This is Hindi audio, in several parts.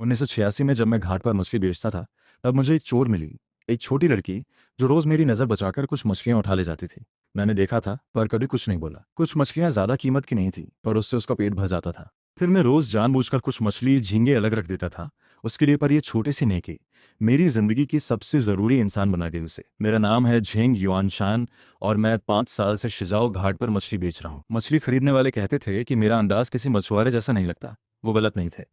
1986 में जब मैं घाट पर मछली बेचता था, तब मुझे एक चोर मिली। एक छोटी लड़की जो रोज मेरी नज़र बचाकर कुछ मछलियां उठा ले जाती थी। मैंने देखा था पर कभी कुछ नहीं बोला। कुछ मछलियां ज्यादा कीमत की नहीं थी पर उससे उसका पेट भर जाता था। फिर मैं रोज जानबूझकर कुछ मछली झींगे अलग रख देता था उसके लिए। पर ये छोटी सी नेकी मेरी जिंदगी की सबसे जरूरी इंसान बना गई उसे। मेरा नाम है झेंग युआनशान और मैं 5 साल से शिजाओ घाट पर मछली बेच रहा हूँ। मछली खरीदने वाले कहते थे कि मेरा अंदाज किसी मछुआरे जैसा नहीं लगता। वो गलत नहीं थे।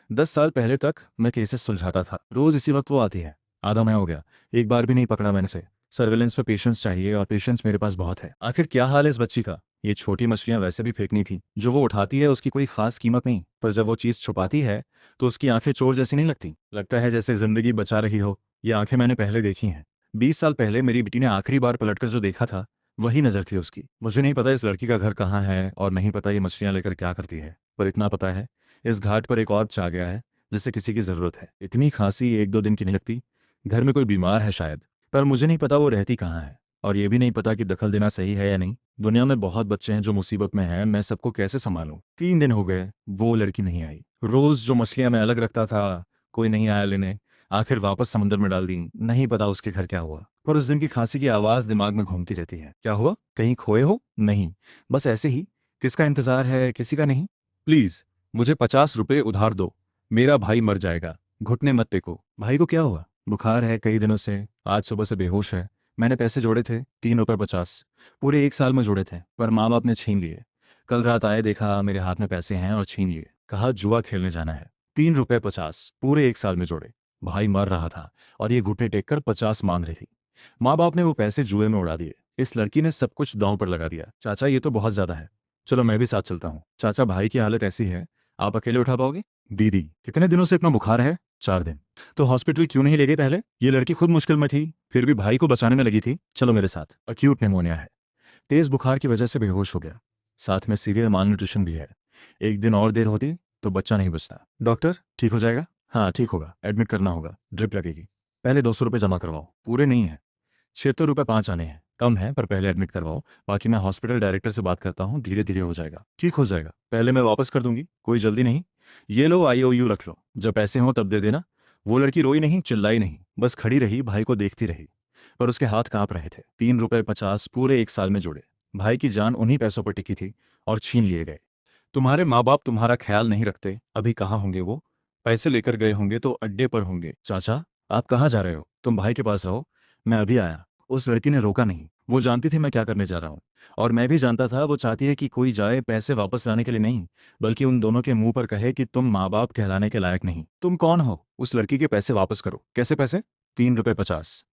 10 साल पहले तक मैं केसेस सुलझाता था। रोज इसी वक्त वो आती है। आधा महीना हो गया, एक बार भी नहीं पकड़ा मैंने से। सर्वेलेंस पे पेशेंस चाहिए और पेशेंस मेरे पास बहुत है। आखिर क्या हाल है इस बच्ची का? ये छोटी मछलियां वैसे भी फेंकनी थी। जो वो उठाती है उसकी कोई खास कीमत नहीं, पर जब वो चीज़ छुपाती है तो उसकी आंखें चोर जैसी नहीं लगती। लगता है जैसे जिंदगी बचा रही हो। ये आंखें मैंने पहले देखी हैं। 20 साल पहले मेरी बेटी ने आखिरी बार पलटकर जो देखा था वही नजर थी उसकी। मुझे नहीं पता इस लड़की का घर कहाँ है और नहीं पता ये मछलियां लेकर क्या करती है, पर इतना पता है इस घाट पर एक और आ गया है जिसे किसी की ज़रूरत है। इतनी खांसी 1-2 दिन की नहीं लगती। घर में कोई बीमार है शायद, पर मुझे नहीं पता वो रहती कहाँ है। और ये भी नहीं पता कि दखल देना सही है या नहीं। दुनिया में बहुत बच्चे हैं जो मुसीबत में हैं, मैं सबको कैसे संभालूं? 3 दिन हो गए वो लड़की नहीं आई। रोज़ जो मछलियां मैं अलग रखता था कोई नहीं आया लेने। आखिर वापस समंदर में डाल दी। नहीं पता उसके घर क्या हुआ, पर उस दिन की खांसी की आवाज़ दिमाग में घूमती रहती है। क्या हुआ? कहीं खोए हो? नहीं, बस ऐसे ही। किसका इंतज़ार है? किसी का नहीं। प्लीज़ मुझे 50 रुपये उधार दो। मेरा भाई मर जाएगा। घुटने मत टेको। भाई को क्या हुआ? बुखार है कई दिनों से। आज सुबह से बेहोश है। मैंने पैसे जोड़े थे 3 रुपये 50। पूरे 1 साल में जोड़े थे पर माँ बाप ने छीन लिए। कल रात आए, देखा मेरे हाथ में पैसे हैं और छीन लिए। कहा जुआ खेलने जाना है। 3 रुपये 50 पूरे 1 साल में जोड़े। भाई मर रहा था और ये घुटने टेक कर 50 मांग रही थी। माँ बाप ने वो पैसे जुए में उड़ा दिए। इस लड़की ने सब कुछ दांव पर लगा दिया। चाचा ये तो बहुत ज्यादा है। चलो मैं भी साथ चलता हूँ। चाचा भाई की हालत ऐसी है, आप अकेले उठा पाओगे? दीदी कितने दिनों से इतना बुखार है? 4 दिन। तो हॉस्पिटल क्यों नहीं ले गए पहले? ये लड़की खुद मुश्किल में थी फिर भी भाई को बचाने में लगी थी। चलो मेरे साथ। अक्यूट निमोनिया है। तेज बुखार की वजह से बेहोश हो गया। साथ में सीवियर मालन्यूट्रिशन भी है। एक दिन और देर होती तो बच्चा नहीं बचता। डॉक्टर ठीक हो जाएगा? हाँ ठीक होगा। एडमिट करना होगा, ड्रिप लगेगी। पहले 200 रुपये जमा करवाओ। पूरे नहीं है, 76 रुपये 5 आने हैं। कम है पर पहले एडमिट करवाओ। बाकी मैं हॉस्पिटल डायरेक्टर से बात करता हूँ, धीरे धीरे हो जाएगा। ठीक हो जाएगा। पहले मैं वापस कर दूंगी, कोई जल्दी नहीं। ये लो IOU रख लो, जब पैसे हों तब दे देना। वो लड़की रोई नहीं, चिल्लाई नहीं, बस खड़ी रही, भाई को देखती रही। पर उसके हाथ कांप रहे थे। 3 रुपये 50 पूरे 1 साल में जोड़े। भाई की जान उन्हीं पैसों पर टिकी थी और छीन लिए गए। तुम्हारे माँ बाप तुम्हारा ख्याल नहीं रखते। अभी कहाँ होंगे वो? पैसे लेकर गए होंगे तो अड्डे पर होंगे। चाचा आप कहाँ जा रहे हो? तुम भाई के पास रहो, मैं अभी आया। उस लड़की ने रोका नहीं। वो जानती थी मैं क्या करने जा रहा हूँ। और मैं भी जानता था वो चाहती है कि कोई जाए पैसे वापस लाने के लिए नहीं, बल्कि उन दोनों के मुंह पर कहे कि तुम माँ बाप कहलाने के लायक नहीं। तुम कौन हो? उस लड़की के पैसे वापस करो। कैसे पैसे? 3 रुपये 50।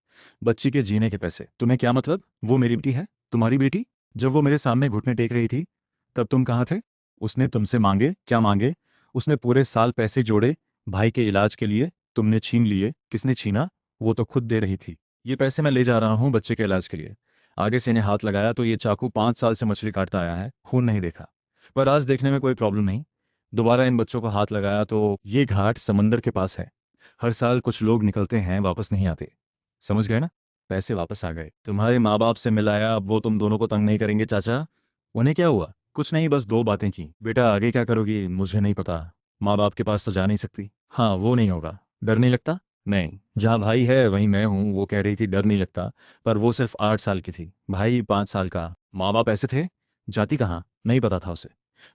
बच्ची के जीने के पैसे। तुम्हें क्या मतलब? वो मेरी बेटी है। तुम्हारी बेटी? जब वो मेरे सामने घुटने टेक रही थी तब तुम कहाँ थे? उसने तुमसे मांगे? क्या मांगे? उसने पूरे साल पैसे जोड़े भाई के इलाज के लिए, तुमने छीन लिए। किसने छीना? वो तो खुद दे रही थी। ये पैसे मैं ले जा रहा हूँ बच्चे के इलाज के लिए। आगे से इन्हें हाथ लगाया तो ये चाकू 5 साल से मछली काटता आया है, खून नहीं देखा। पर आज देखने में कोई प्रॉब्लम नहीं। दोबारा इन बच्चों को हाथ लगाया तो ये घाट समंदर के पास है। हर साल कुछ लोग निकलते हैं वापस नहीं आते। समझ गए ना? पैसे वापस आ गए। तुम्हारे माँ बाप से मिलाया, अब वो तुम दोनों को तंग नहीं करेंगे चाचा? उन्हें क्या हुआ? कुछ नहीं, बस 2 बातें की। बेटा आगे क्या करोगी मुझे नहीं पता। माँ बाप के पास तो जा नहीं सकती। हाँ वो नहीं होगा। डर नहीं लगता? नहीं, जहाँ भाई है वहीं मैं हूँ। वो कह रही थी डर नहीं लगता, पर वो सिर्फ 8 साल की थी, भाई 5 साल का। माँ बाप ऐसे थे? जाती कहाँ? नहीं पता था उसे।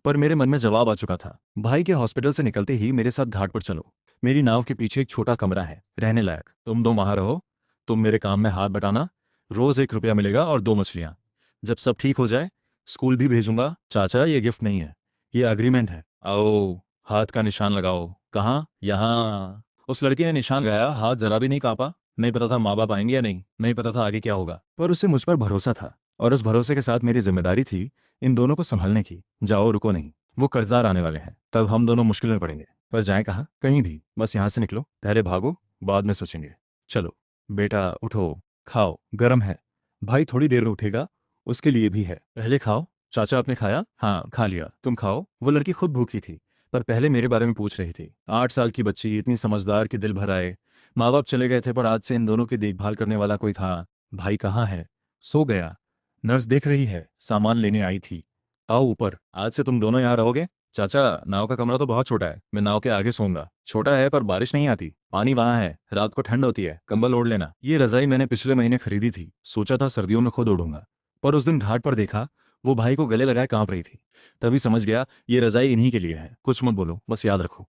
पर मेरे मन में जवाब आ चुका था। भाई के हॉस्पिटल से निकलते ही मेरे साथ घाट पर चलो। मेरी नाव के पीछे एक छोटा कमरा है रहने लायक। तुम दो वहां रहो। तुम मेरे काम में हाथ बटाना। रोज 1 रुपया मिलेगा और 2 मछलियाँ। जब सब ठीक हो जाए स्कूल भी भेजूंगा। चाचा ये गिफ्ट नहीं है, ये अग्रीमेंट है। आओ, हाथ का निशान लगाओ। कहाँ? यहाँ। उस लड़की ने निशान लगाया, हाथ जरा भी नहीं कांपा। नहीं पता था माँ बाप आएंगे या नहीं, नहीं पता था आगे क्या होगा, पर उसे मुझ पर भरोसा था। और उस भरोसे के साथ मेरी जिम्मेदारी थी इन दोनों को संभालने की। जाओ, रुको नहीं। वो कर्जदार आने वाले हैं, तब हम दोनों मुश्किल में पड़ेंगे। पर जाएं कहाँ? कहीं भी, बस यहाँ से निकलो। पहले भागो, बाद में सोचेंगे। चलो बेटा उठो, खाओ, गरम है। भाई थोड़ी देर में उठेगा, उसके लिए भी है। पहले खाओ। चाचा आपने खाया? हाँ खा लिया। तुम खाओ। वो लड़की खुद भूखी थी पर पहले मेरे बारे में पूछ रही थी। 8 साल की बच्ची, इतनी समझदार कि दिल भर आए। माँ बाप चले गए थे पर आज से इन दोनों की देखभाल करने वाला कोई था। भाई कहाँ है? सो गया। नर्स देख रही है, सामान लेने आई थी। आओ ऊपर, आज से तुम दोनों यहाँ रहोगे। चाचा, नाव का कमरा तो बहुत छोटा है, मैं नाव के आगे सोऊंगा। छोटा है पर बारिश नहीं आती, पानी वहां है, रात को ठंड होती है, कंबल ओढ़ लेना। ये रजाई मैंने पिछले महीने खरीदी थी, सोचा था सर्दियों में खुद ओढ़ूंगा। पर उस दिन घाट पर देखा, वो भाई को गले लगाए कांप रही थी। तभी समझ गया ये रजाई इन्हीं के लिए है। कुछ मत बोलो, बस याद रखो।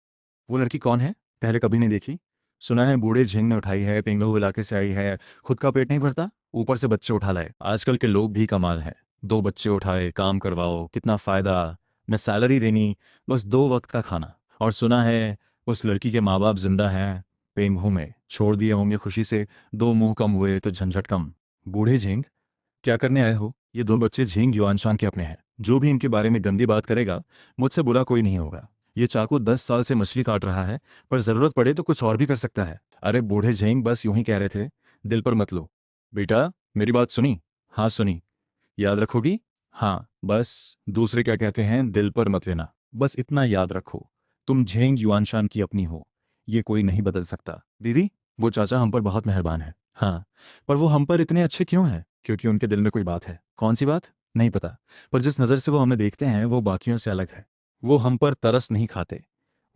वो लड़की कौन है? पहले कभी नहीं देखी। सुना है बूढ़े झिंग ने उठाई है, पिंगलू इलाके से आई है। खुद का पेट नहीं भरता, ऊपर से बच्चे उठा लाए। आजकल के लोग भी कमाल है। 2 बच्चे उठाए, काम करवाओ, कितना फायदा। न सैलरी देनी, बस 2 वक्त का खाना। और सुना है उस लड़की के माँ बाप जिंदा हैं, पेंगू में छोड़ दिए होंगे खुशी से। 2 मुंह कम हुए तो झंझट कम। बूढ़े झिंग, क्या करने आए हो? ये 2 बच्चे झिंग युआनशान के अपने हैं। जो भी इनके बारे में गंदी बात करेगा, मुझसे बुरा कोई नहीं होगा। ये चाकू 10 साल से मछली काट रहा है, पर जरूरत पड़े तो कुछ और भी कर सकता है। अरे बूढ़े झिंग, बस यूं ही कह रहे थे, दिल पर मत लो। बेटा, मेरी बात सुनी? हाँ सुनी। याद रखोगी? हाँ, बस दूसरे क्या कहते हैं दिल पर मत लेना। बस इतना याद रखो, तुम झेंग युआनशान की अपनी हो, ये कोई नहीं बदल सकता। दीदी, वो चाचा हम पर बहुत मेहरबान है। हाँ, पर वो हम पर इतने अच्छे क्यों हैं? क्योंकि उनके दिल में कोई बात है। कौन सी बात? नहीं पता, पर जिस नज़र से वो हमें देखते हैं वो बाकियों से अलग है। वो हम पर तरस नहीं खाते।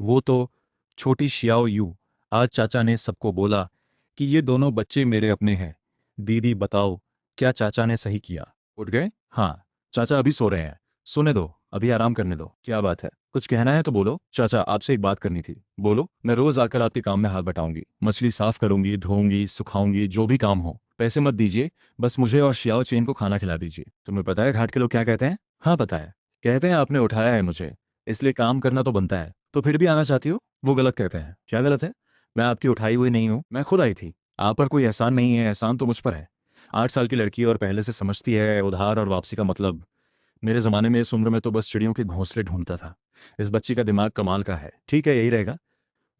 वो तो छोटी शियाओ यू, आज चाचा ने सबको बोला कि ये दोनों बच्चे मेरे अपने हैं। दीदी बताओ, क्या चाचा ने सही किया? उठ गए? हाँ, चाचा अभी सो रहे हैं। सोने दो, अभी आराम करने दो। क्या बात है? कुछ कहना है तो बोलो। चाचा, आपसे एक बात करनी थी। बोलो। मैं रोज आकर आपके काम में हाथ बटाऊंगी, मछली साफ करूंगी, धोऊंगी, सुखाऊंगी, जो भी काम हो। पैसे मत दीजिए, बस मुझे और शियाओ चेन को खाना खिला दीजिए। तुम्हें पता है घाट के लोग क्या कहते हैं? हाँ पता है। कहते हैं आपने उठाया है मुझे, इसलिए काम करना तो बनता है। तो फिर भी आना चाहती हो? वो गलत कहते हैं। क्या गलत है? मैं आपकी उठाई हुई नहीं हूँ, मैं खुद आई थी। आप पर कोई एहसान नहीं है, एहसान तो मुझ पर है। 8 साल की लड़की और पहले से समझती है उधार और वापसी का मतलब। मेरे ज़माने में इस उम्र में तो बस चिड़ियों के घोंसले ढूंढता था। इस बच्ची का दिमाग कमाल का है। ठीक है, यही रहेगा,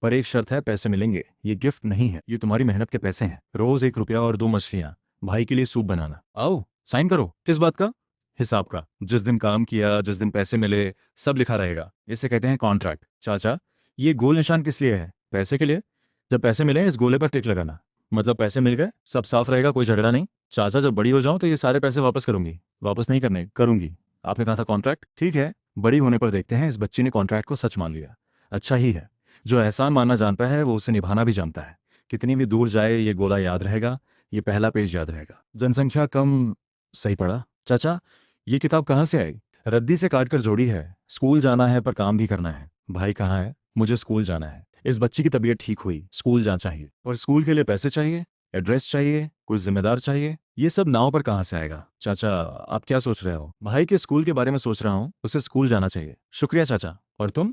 पर एक शर्त है, पैसे मिलेंगे। ये गिफ्ट नहीं है, ये तुम्हारी मेहनत के पैसे हैं। रोज 1 रुपया और 2 मछलियाँ, भाई के लिए सूप बनाना। आओ, साइन करो। किस बात का? हिसाब का। जिस दिन काम किया, जिस दिन पैसे मिले, सब लिखा रहेगा। इसे कहते हैं कॉन्ट्रैक्ट। चाचा, ये गोल निशान किस लिए है? पैसे के लिए। जब पैसे मिले इस गोले पर टिक लगाना। मतलब पैसे मिल गए, सब साफ रहेगा, कोई झगड़ा नहीं। चाचा, जब बड़ी हो जाऊं तो ये सारे पैसे वापस करूंगी। वापस नहीं करने, करूंगी। आपने कहा था कॉन्ट्रैक्ट, ठीक है। बड़ी होने पर देखते हैं। इस बच्ची ने कॉन्ट्रैक्ट को सच मान लिया। अच्छा ही है। जो एहसान मानना जानता है वो उसे निभाना भी जानता है। कितनी भी दूर जाए ये गोला याद रहेगा, ये पहला पेज याद रहेगा। जनसंख्या कम। सही पढ़ा। चाचा, ये किताब कहाँ से आई? रद्दी से काट कर जोड़ी है। स्कूल जाना है पर काम भी करना है। भाई कहाँ है? मुझे स्कूल जाना है। इस बच्ची की तबीयत ठीक हुई, स्कूल जाना चाहिए। और स्कूल के लिए पैसे चाहिए, एड्रेस चाहिए, कोई जिम्मेदार चाहिए। ये सब नाव पर कहाँ से आएगा? चाचा, आप क्या सोच रहे हो? भाई के स्कूल के बारे में सोच रहा हूँ, उसे स्कूल जाना चाहिए। शुक्रिया चाचा। और तुम?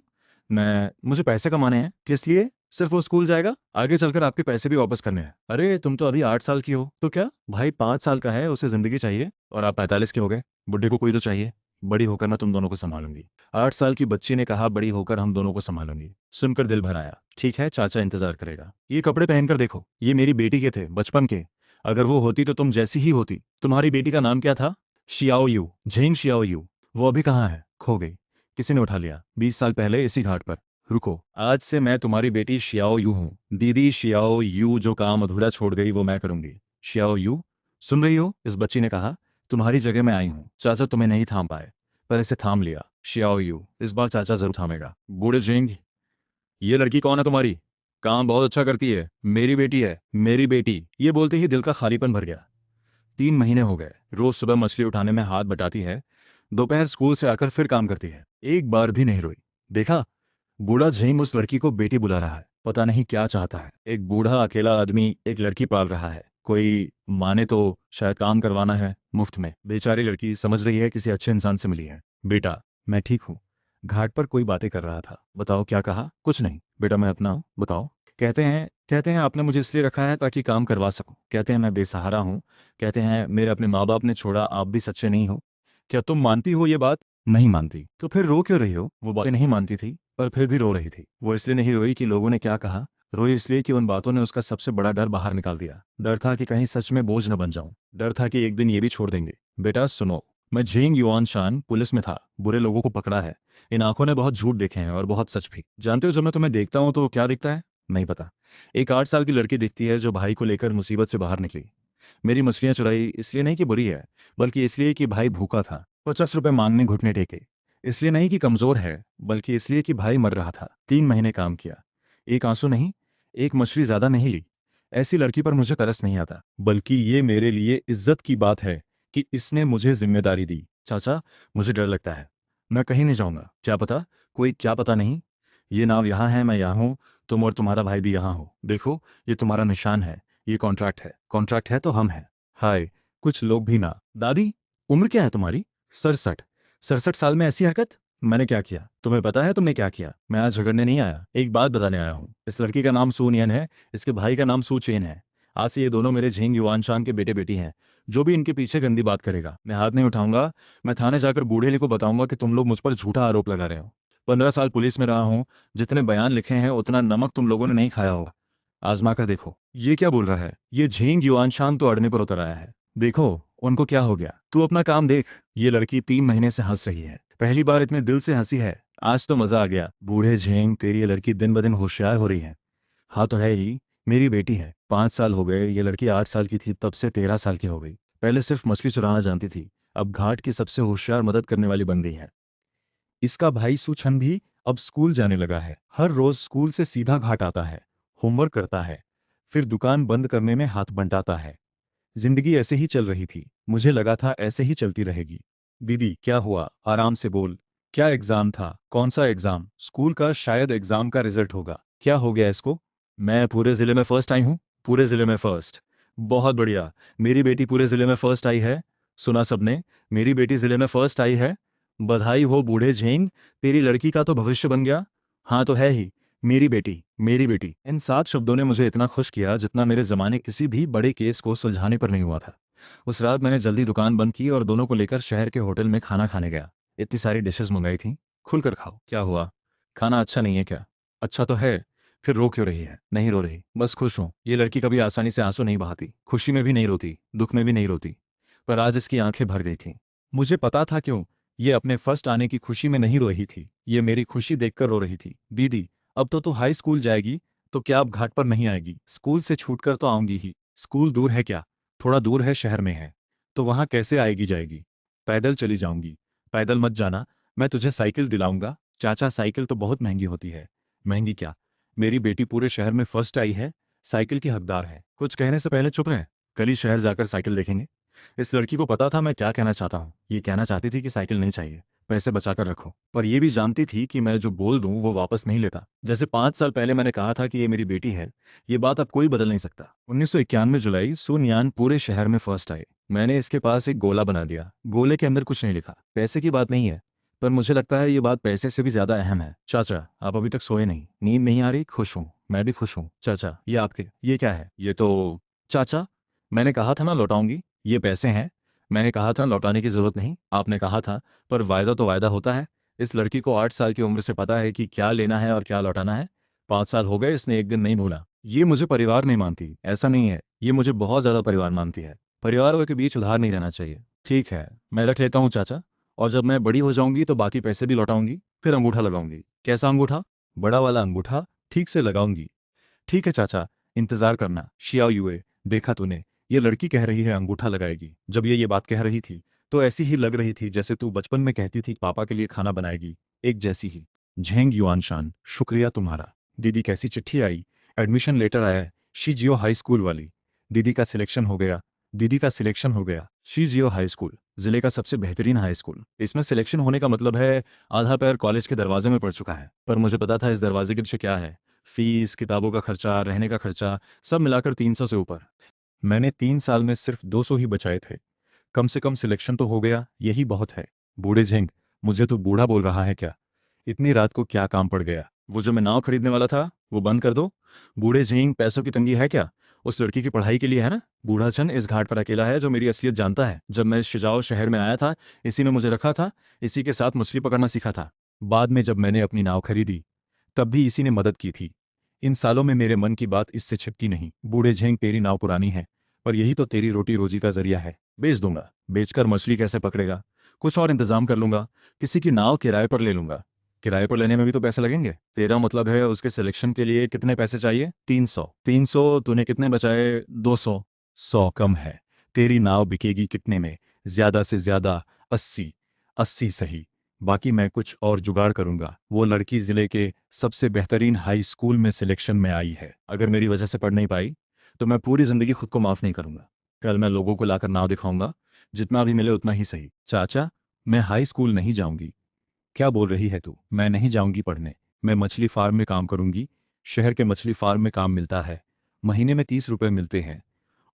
मुझे पैसे कमाने हैं। किस लिए? सिर्फ वो स्कूल जाएगा, आगे चलकर आपके पैसे भी वापस करने हैं। अरे तुम तो अभी 8 साल की हो, तो क्या? भाई 5 साल का है, उसे जिंदगी चाहिए। और आप 45 के हो गए, बुढ़े को कोई तो चाहिए। बड़ी होकर मैं तुम दोनों को संभालूंगी। 8 साल की बच्ची ने कहा बड़ी होकर हम दोनों को संभालूंगी। सुनकर दिल भर आया। ठीक है, चाचा इंतजार करेगा। ये कपड़े पहनकर देखो, ये मेरी बेटी के थे, बचपन के। अगर वो होती तो तुम जैसी ही होती। तुम्हारी बेटी का नाम क्या था? Xiao you, Zheng Xiao you. वो अभी कहाँ है? खो गई। किसी ने उठा लिया 20 साल पहले इसी घाट पर। रुको, आज से मैं तुम्हारी बेटी शियाओ यू हूँ। दीदी शियाओ यू, जो काम अधूरा छोड़ गई वो मैं करूंगी। शियाओ यू, सुन रही हो? इस बच्ची ने कहा, तुम्हारी जगह मैं आई हूँ। चाचा तुम्हें नहीं थाम पाए, पर इसे थाम लिया। शियाओ यू, इस बार चाचा जरूर थामेगा। बूढ़े जिंग, ये लड़की कौन है तुम्हारी? काम बहुत अच्छा करती है, मेरी बेटी है, मेरी बेटी। ये बोलते ही दिल का खालीपन भर गया। 3 महीने हो गए, रोज सुबह मछली उठाने में हाथ बटाती है, दोपहर स्कूल से आकर फिर काम करती है, एक बार भी नहीं रोई। देखा, बूढ़ा झींग उस लड़की को बेटी बुला रहा है। पता नहीं क्या चाहता है। एक बूढ़ा अकेला आदमी एक लड़की पाल रहा है। कोई माने तो शायद काम करवाना है मुफ्त में। बेचारी लड़की समझ रही है किसी अच्छे इंसान से मिली है। बेटा, मैं ठीक हूँ। घाट पर कोई बातें कर रहा था। बताओ क्या कहा? कुछ नहीं बेटा, मैं अपना हूँ, बताओ। कहते हैं आपने मुझे इसलिए रखा है ताकि काम करवा सकूं। कहते हैं मैं बेसहारा हूँ। कहते हैं मेरे अपने माँ बाप ने छोड़ा, आप भी सच्चे नहीं हो। क्या तुम मानती हो ये बात? नहीं मानती। तो फिर रो क्यों रही हो? वो बातें नहीं मानती थी, पर फिर भी रो रही थी। वो इसलिए नहीं रोई कि लोगों ने क्या कहा, रोई इसलिए कि उन बातों ने उसका सबसे बड़ा डर बाहर निकाल दिया। डर था कि कहीं सच में बोझ न बन जाऊं। डर था कि एक दिन ये भी छोड़ देंगे। बेटा सुनो, मैं झेंग युआन शान पुलिस में था, बुरे लोगों को पकड़ा है। इन आंखों ने बहुत झूठ देखे हैं और बहुत सच भी। जानते हो जब मैं तुम्हें देखता हूँ तो क्या दिखता है? नहीं पता। एक 8 साल की लड़की दिखती है जो भाई को लेकर मुसीबत से बाहर निकली। मेरी मछलियां चुराई, इसलिए नहीं कि बुरी है, बल्कि इसलिए कि भाई भूखा था। 50 रुपए मांगने घुटने टेके। इसलिए नहीं कि कमज़ोर है, बल्कि इसलिए कि भाई मर रहा था। 3 महीने काम किया, एक आंसू नहीं, एक मछली ज़्यादा नहीं ली। ऐसी लड़की पर मुझे तरस नहीं आता, बल्कि ये मेरे लिए इज्जत की बात है कि इसने मुझे जिम्मेदारी दी। चाचा, मुझे डर लगता है। मैं कहीं नहीं जाऊंगा। क्या पता, कोई क्या पता नहीं। ये नाव यहाँ है, मैं यहाँ हूँ, तुम और तुम्हारा भाई भी यहाँ हो। देखो, ये तुम्हारा निशान है, ये कॉन्ट्रैक्ट है। कॉन्ट्रैक्ट है तो हम हैं। हाय, कुछ लोग भी ना। दादी, उम्र क्या है तुम्हारी? 67। 67 साल में ऐसी हरकत? मैंने क्या किया? तुम्हें पता है तुमने क्या किया? मैं आज झगड़ने नहीं आया, एक बात बताने आया हूँ। इस लड़की का नाम सू नियन है, इसके भाई का नाम सू चेन है। आज से ये दोनों मेरे झेंग युआनशान के बेटे बेटी हैं। जो भी इनके पीछे गंदी बात करेगा, मैं हाथ नहीं उठाऊंगा। मैं थाने जाकर बूढ़े को बताऊंगा कि तुम लोग मुझ पर झूठा आरोप लगा रहे हो। 15 साल पुलिस में रहा हूँ, जितने बयान लिखे हैं उतना नमक तुम लोगों ने नहीं खाया होगा। आजमा कर देखो। ये क्या बोल रहा है? ये झेंग युआनशान तो अड़ने पर उतर आया है। देखो, उनको क्या हो गया, तू अपना काम देख। ये लड़की 3 महीने से हंस रही है, पहली बार इतने दिल से हंसी है। आज तो मजा आ गया। बूढ़े झेंग, तेरी ये लड़की दिन ब दिन होशियार हो रही है। हाँ तो है ही, मेरी बेटी है। 5 साल हो गए, ये लड़की 8 साल की थी तब से 13 साल की हो गई। पहले सिर्फ मछली चुराना जानती थी, अब घाट की सबसे होशियार मदद करने वाली बन गई है। इसका भाई सुछन भी अब स्कूल जाने लगा है। हर रोज स्कूल से सीधा घाट आता है, होमवर्क करता है, फिर दुकान बंद करने में हाथ बंटाता है। जिंदगी ऐसे ही चल रही थी, मुझे लगा था ऐसे ही चलती रहेगी। दीदी, क्या हुआ? आराम से बोल। क्या एग्जाम था? कौन सा एग्जाम? स्कूल का, शायद एग्जाम का रिजल्ट होगा। क्या हो गया इसको? मैं पूरे जिले में फर्स्ट आई हूँ। पूरे जिले में फर्स्ट? बहुत बढ़िया। मेरी बेटी पूरे जिले में फर्स्ट आई है। सुना सबने? मेरी बेटी जिले में फर्स्ट आई है। बधाई हो बूढ़े झेंग, तेरी लड़की का तो भविष्य बन गया। हाँ तो है ही, मेरी बेटी, मेरी बेटी। इन 7 शब्दों ने मुझे इतना खुश किया जितना मेरे जमाने किसी भी बड़े केस को सुलझाने पर नहीं हुआ था। उस रात मैंने जल्दी दुकान बंद की और दोनों को लेकर शहर के होटल में खाना खाने गया। इतनी सारी डिशेस मंगाई थी, खुलकर खाओ। क्या हुआ? खाना अच्छा नहीं है क्या? अच्छा तो है, फिर रो क्यों रही है? नहीं रो रही, बस खुश हूँ। ये लड़की कभी आसानी से आंसू नहीं बहाती, खुशी में भी नहीं रोती, दुख में भी नहीं रोती। पर आज इसकी आंखें भर गई थीं। मुझे पता था क्यों। ये अपने फर्स्ट आने की खुशी में नहीं रो रही थी, ये मेरी खुशी देखकर रो रही थी। दीदी, अब तो तू हाई स्कूल जाएगी, तो क्या अब घाट पर नहीं आएगी? स्कूल से छूटकर तो आऊंगी ही। स्कूल दूर है क्या? थोड़ा दूर है, शहर में है। तो वहां कैसे आएगी जाएगी? पैदल चली जाऊंगी। पैदल मत जाना, मैं तुझे साइकिल दिलाऊंगा। चाचा, साइकिल तो बहुत महंगी होती है। महंगी क्या, मेरी बेटी पूरे शहर में फर्स्ट आई है, साइकिल की हकदार है। कुछ कहने से पहले चुप रहे। कल ही शहर जाकर साइकिल देखेंगे। इस लड़की को पता था मैं क्या कहना चाहता हूँ। ये कहना चाहती थी कि साइकिल नहीं चाहिए, पैसे बचाकर रखो। पर यह भी जानती थी कि मैं जो बोल दूं वो वापस नहीं लेता। जैसे 5 साल पहले मैंने कहा था कि ये मेरी बेटी है, ये बात अब कोई बदल नहीं सकता। 1991 जुलाई, सुनयान पूरे शहर में फर्स्ट आए। मैंने इसके पास एक गोला बना दिया। गोले के अंदर कुछ नहीं लिखा। पैसे की बात नहीं है, पर मुझे लगता है ये बात पैसे से भी ज्यादा अहम है। चाचा, आप अभी तक सोए नहीं? नींद नहीं आ रही? खुश हूँ, मैं भी खुश हूँ। चाचा, ये आपके, ये क्या है? ये तो, चाचा, मैंने कहा था ना लौटाऊंगी। ये पैसे हैं, मैंने कहा था लौटाने की जरूरत नहीं। आपने कहा था, पर वायदा तो वायदा होता है। इस लड़की को 8 साल की उम्र से पता है कि क्या लेना है और क्या लौटाना है। 5 साल हो गए, इसने एक दिन नहीं भूला। ये मुझे परिवार नहीं मानती, ऐसा नहीं है, ये मुझे बहुत ज़्यादा परिवार मानती है। परिवारों के बीच उधार नहीं रहना चाहिए। ठीक है, मैं रख लेता हूँ चाचा, और जब मैं बड़ी हो जाऊंगी तो बाकी पैसे भी लौटाऊंगी, फिर अंगूठा लगाऊंगी। कैसा अंगूठा? बड़ा वाला अंगूठा, ठीक से लगाऊंगी। ठीक है चाचा, इंतजार करना। शियाओ युए, देखा तूने, ये लड़की कह रही है अंगूठा लगाएगी। जब ये बात कह रही थी तो ऐसी ही लग रही थी जैसे तू बचपन में कहती थी पापा के लिए खाना बनाएगी, एक जैसी ही। झेंग युआनशान, शुक्रिया तुम्हारा। दीदी, कैसी चिट्ठी आई? एडमिशन लेटर आया है, शीजियो हाई स्कूल वाली। दीदी का सिलेक्शन हो गया। दीदी का सिलेक्शन हो गया। शीजियो हाई स्कूल, जिले का सबसे बेहतरीन हाई स्कूल। इसमें सिलेक्शन होने का मतलब है आधा पैर कॉलेज के दरवाजे में पड़ चुका है। पर मुझे पता था इस दरवाजे के पीछे क्या है। फीस, किताबों का खर्चा, रहने का खर्चा, सब मिलाकर 300 से ऊपर। मैंने 3 साल में सिर्फ 200 ही बचाए थे। कम से कम सिलेक्शन तो हो गया, यही बहुत है। बूढ़े झिंग, मुझे तो बूढ़ा बोल रहा है क्या? इतनी रात को क्या काम पड़ गया? वो जो मैं नाव खरीदने वाला था, वो बंद कर दो। बूढ़े झिंग, पैसों की तंगी है क्या? उस लड़की की पढ़ाई के लिए है ना? बूढ़ा चंद इस घाट पर अकेला है जो मेरी असलियत जानता है। जब मैं इस शिजाओ शहर में आया था, इसी ने मुझे रखा था, इसी के साथ मछली पकड़ना सीखा था। बाद में जब मैंने अपनी नाव खरीदी, तब भी इसी ने मदद की थी। इन सालों में मेरे मन की बात इससे छिपती नहीं। बूढ़े झेंग, तेरी नाव पुरानी है, पर यही तो तेरी रोटी रोजी का जरिया है। बेच दूंगा। बेचकर मछली कैसे पकड़ेगा? कुछ और इंतजाम कर लूंगा, किसी की नाव किराए पर ले लूंगा। किराए पर लेने में भी तो पैसे लगेंगे। तेरा मतलब है उसके सिलेक्शन के लिए कितने पैसे चाहिए? 300। 300? तूने कितने बचाए? 200। 100 कम है। तेरी नाव बिकेगी कितने में? ज्यादा से ज्यादा 80। 80 सही। बाकी मैं कुछ और जुगाड़ करूंगा। वो लड़की जिले के सबसे बेहतरीन हाई स्कूल में सिलेक्शन में आई है। अगर मेरी वजह से पढ़ नहीं पाई तो मैं पूरी जिंदगी खुद को माफ नहीं करूंगा। कल मैं लोगों को लाकर नाव दिखाऊंगा, जितना भी मिले उतना ही सही। चाचा, मैं हाई स्कूल नहीं जाऊंगी। क्या बोल रही है तू? मैं नहीं जाऊंगी पढ़ने। मैं मछली फार्म में काम करूंगी। शहर के मछली फार्म में काम मिलता है, महीने में 30 रुपए मिलते हैं,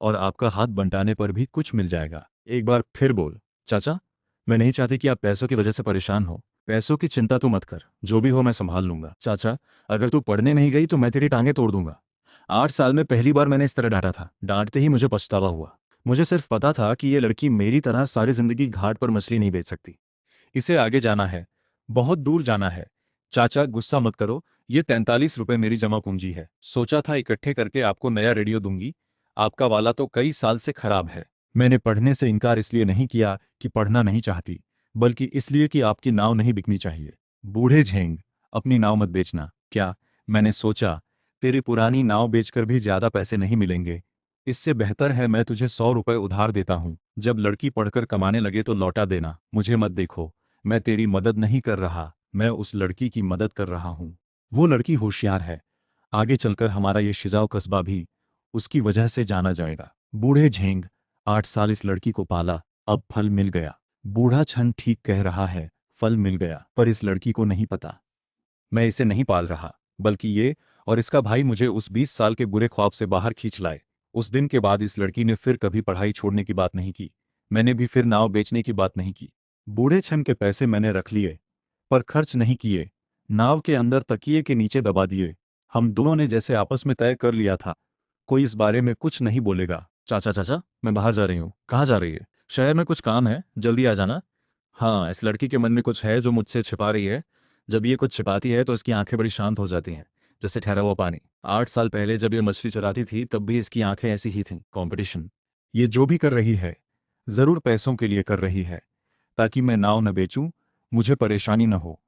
और आपका हाथ बंटाने पर भी कुछ मिल जाएगा। एक बार फिर बोल। चाचा, मैं नहीं चाहती कि आप पैसों की वजह से परेशान हो। पैसों की चिंता तू मत कर, जो भी हो मैं संभाल लूंगा। चाचा, अगर तू पढ़ने नहीं गई तो मैं तेरी टांगें तोड़ दूंगा। 8 साल में पहली बार मैंने इस तरह डांटा था। डांटते ही मुझे पछतावा हुआ। मुझे सिर्फ पता था कि ये लड़की मेरी तरह सारी जिंदगी घाट पर मछली नहीं बेच सकती। इसे आगे जाना है, बहुत दूर जाना है। चाचा, गुस्सा मत करो, ये 43 रुपए मेरी जमा पूंजी है। सोचा था इकट्ठे करके आपको नया रेडियो दूंगी। आपका वाला तो कई साल से खराब है। मैंने पढ़ने से इनकार इसलिए नहीं किया कि पढ़ना नहीं चाहती, बल्कि इसलिए कि आपकी नाव नहीं बिकनी चाहिए। बूढ़े झेंग, अपनी नाव मत बेचना। क्या? मैंने सोचा, तेरी पुरानी नाव बेचकर भी ज्यादा पैसे नहीं मिलेंगे। इससे बेहतर है मैं तुझे 100 रुपए उधार देता हूँ। जब लड़की पढ़कर कमाने लगे तो लौटा देना। मुझे मत देखो, मैं तेरी मदद नहीं कर रहा, मैं उस लड़की की मदद कर रहा हूँ। वो लड़की होशियार है। आगे चलकर हमारा ये शिजाऊ कस्बा भी उसकी वजह से जाना जाएगा। बूढ़े झेंग, 8 साल इस लड़की को पाला, अब फल मिल गया। बूढ़ा छन ठीक कह रहा है, फल मिल गया, पर इस लड़की को नहीं पता मैं इसे नहीं पाल रहा, बल्कि ये और इसका भाई मुझे उस 20 साल के बुरे ख्वाब से बाहर खींच लाए। उस दिन के बाद इस लड़की ने फिर कभी पढ़ाई छोड़ने की बात नहीं की। मैंने भी फिर नाव बेचने की बात नहीं की। बूढ़े छन के पैसे मैंने रख लिए, पर खर्च नहीं किए। नाव के अंदर तकिए के नीचे दबा दिए। हम दोनों ने जैसे आपस में तय कर लिया था, कोई इस बारे में कुछ नहीं बोलेगा। चाचा, चाचा, मैं बाहर जा रही हूँ। कहाँ जा रही है? शहर में कुछ काम है, जल्दी आ जाना। हाँ, इस लड़की के मन में कुछ है जो मुझसे छिपा रही है। जब ये कुछ छिपाती है तो इसकी आंखें बड़ी शांत हो जाती हैं, जैसे ठहरा हुआ पानी। 8 साल पहले जब ये मछली चराती थी तब भी इसकी आंखें ऐसी ही थीं। कंपटीशन। ये जो भी कर रही है, जरूर पैसों के लिए कर रही है, ताकि मैं नाव न बेचूं, मुझे परेशानी न हो।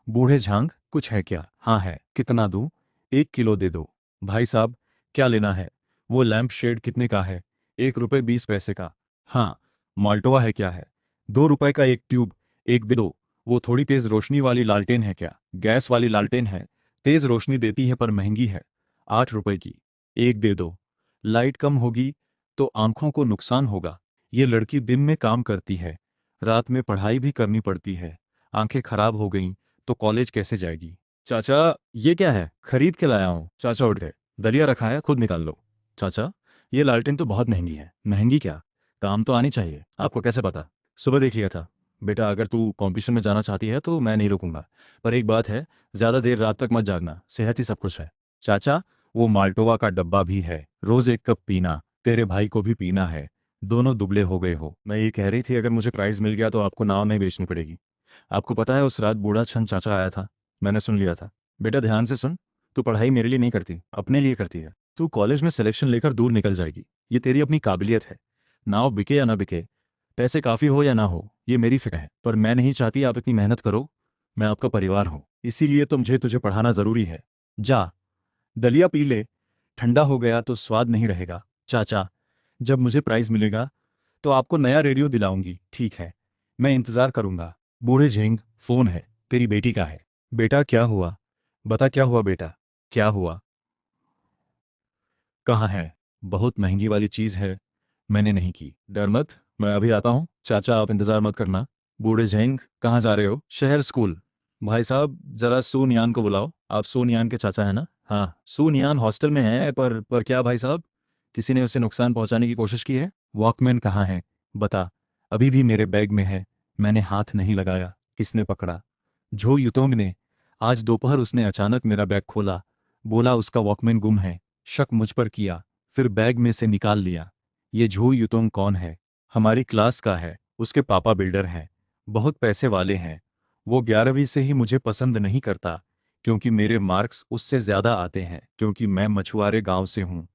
बूढ़े झांग, कुछ है क्या? हाँ है। कितना दूं? 1 किलो दे दो। भाई साहब, क्या लेना है? वो लैंप शेड कितने का है? 1 रुपये 20 पैसे का। हाँ। माल्टोवा है क्या है? 2 रुपए का एक ट्यूब। एक दे दो। वो थोड़ी तेज रोशनी वाली लालटेन है क्या? गैस वाली लालटेन है, तेज रोशनी देती है पर महंगी है। 8 रुपए की। एक दे दो। लाइट कम होगी तो आंखों को नुकसान होगा। ये लड़की दिन में काम करती है, रात में पढ़ाई भी करनी पड़ती है। आंखें खराब हो गईं तो कॉलेज कैसे जाएगी? चाचा, ये क्या है? खरीद के लाया हूँ। चाचा उठ गए। दलिया रखा है, खुद निकाल लो। चाचा, ये लालटेन तो बहुत महंगी है। महंगी क्या, काम तो आनी चाहिए। आपको कैसे पता? सुबह देख लिया था। बेटा, अगर तू कॉम्पिटिशन में जाना चाहती है तो मैं नहीं रुकूंगा, पर एक बात है, ज्यादा देर रात तक मत जागना। सेहत ही सब कुछ है। चाचा, वो माल्टोवा का डब्बा भी है, रोज एक कप पीना। तेरे भाई को भी पीना है, दोनों दुबले हो गए हो। मैं ये कह रही थी, अगर मुझे प्राइज मिल गया तो आपको नाव नहीं बेचनी पड़ेगी। आपको पता है, उस रात बूढ़ा छन चाचा आया था, मैंने सुन लिया था। बेटा, ध्यान से सुन। तू पढ़ाई मेरे लिए नहीं करती, अपने लिए करती है। तू कॉलेज में सिलेक्शन लेकर दूर निकल जाएगी, ये तेरी अपनी काबिलियत है। नाव बिके या ना बिके, पैसे काफ़ी हो या ना हो, ये मेरी फिक्र है, पर मैं नहीं चाहती आप इतनी मेहनत करो। मैं आपका परिवार हूँ, इसीलिए तो मुझे तुझे पढ़ाना ज़रूरी है। जा, दलिया पी ले, ठंडा हो गया तो स्वाद नहीं रहेगा। चाचा, जब मुझे प्राइज़ मिलेगा तो आपको नया रेडियो दिलाऊंगी। ठीक है, मैं इंतज़ार करूंगा। बूढ़े झेंग, फ़ोन है, तेरी बेटी का है। बेटा, क्या हुआ? बता, क्या हुआ बेटा? क्या हुआ? कहाँ है? बहुत महंगी वाली चीज़ है, मैंने नहीं की। डर मत, मैं अभी आता हूँ। चाचा, आप इंतज़ार मत करना। बूढ़े झेंग, कहाँ जा रहे हो? शहर, स्कूल। भाई साहब, जरा सूनियान को बुलाओ। आप सूनियान के चाचा हैं ना? हाँ, सूनियान हॉस्टल में है, पर क्या भाई साहब, किसी ने उसे नुकसान पहुंचाने की कोशिश की है? वॉकमैन कहाँ है? बता। अभी भी मेरे बैग में है, मैंने हाथ नहीं लगाया। किसने पकड़ा? झो युतोंग ने। आज दोपहर उसने अचानक मेरा बैग खोला, बोला उसका वॉकमैन गुम है। शक मुझ पर किया, फिर बैग में से निकाल लिया। ये झो युतोंग कौन है? हमारी क्लास का है, उसके पापा बिल्डर हैं, बहुत पैसे वाले हैं। वो 11वीं से ही मुझे पसंद नहीं करता, क्योंकि मेरे मार्क्स उससे ज़्यादा आते हैं, क्योंकि मैं मछुआरे गांव से हूँ,